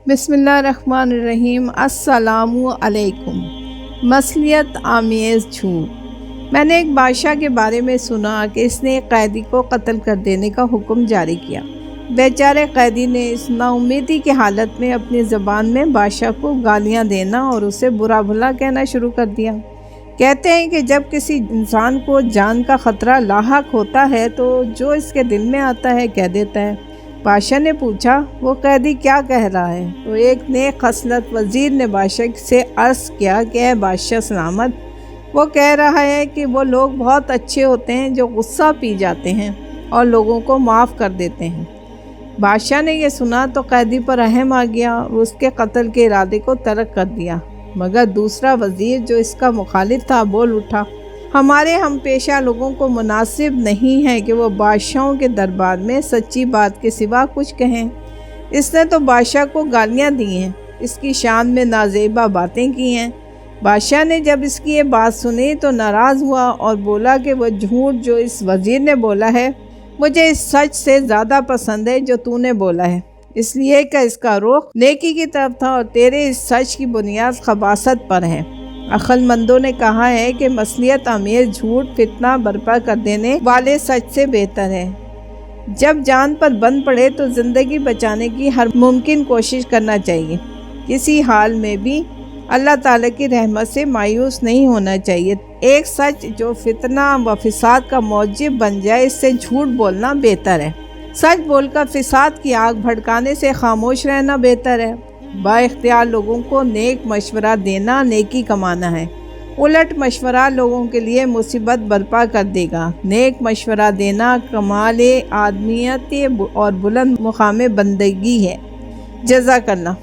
بسم اللہ الرحمن الرحیم۔ السلام علیکم۔ مصلیت آمیز جھوٹ۔ میں نے ایک بادشاہ کے بارے میں سنا کہ اس نے ایک قیدی کو قتل کر دینے کا حکم جاری کیا۔ بیچارے قیدی نے اس نا امیدی کی حالت میں اپنی زبان میں بادشاہ کو گالیاں دینا اور اسے برا بھلا کہنا شروع کر دیا۔ کہتے ہیں کہ جب کسی انسان کو جان کا خطرہ لاحق ہوتا ہے تو جو اس کے دل میں آتا ہے کہہ دیتا ہے۔ بادشاہ نے پوچھا وہ قیدی کیا کہہ رہا ہے؟ تو ایک نیک خصلت وزیر نے بادشاہ سے عرض کیا کہ اے بادشاہ سلامت، وہ کہہ رہا ہے کہ وہ لوگ بہت اچھے ہوتے ہیں جو غصہ پی جاتے ہیں اور لوگوں کو معاف کر دیتے ہیں۔ بادشاہ نے یہ سنا تو قیدی پر رحم آ گیا اور اس کے قتل کے ارادے کو ترک کر دیا، مگر دوسرا وزیر جو اس کا مخالف تھا بول اٹھا، ہمارے ہم پیشہ لوگوں کو مناسب نہیں ہے کہ وہ بادشاہوں کے دربار میں سچی بات کے سوا کچھ کہیں۔ اس نے تو بادشاہ کو گالیاں دی ہیں، اس کی شان میں نازیبا باتیں کی ہیں۔ بادشاہ نے جب اس کی یہ بات سنی تو ناراض ہوا اور بولا کہ وہ جھوٹ جو اس وزیر نے بولا ہے مجھے اس سچ سے زیادہ پسند ہے جو تو نے بولا ہے، اس لیے کہ اس کا رخ نیکی کی طرف تھا اور تیرے اس سچ کی بنیاد خباثت پر ہے۔ عقل مندوں نے کہا ہے کہ مصلیت آمیز جھوٹ فتنہ برپا کر دینے والے سچ سے بہتر ہے۔ جب جان پر بند پڑے تو زندگی بچانے کی ہر ممکن کوشش کرنا چاہیے۔ کسی حال میں بھی اللہ تعالیٰ کی رحمت سے مایوس نہیں ہونا چاہیے۔ ایک سچ جو فتنہ و فساد کا موجب بن جائے اس سے جھوٹ بولنا بہتر ہے۔ سچ بول کر فساد کی آگ بھڑکانے سے خاموش رہنا بہتر ہے۔ با اختیار لوگوں کو نیک مشورہ دینا نیکی کمانا ہے، الٹ مشورہ لوگوں کے لیے مصیبت برپا کر دے گا۔ نیک مشورہ دینا کمال آدمیت اور بلند مقام بندگی ہے۔ جزاک اللہ۔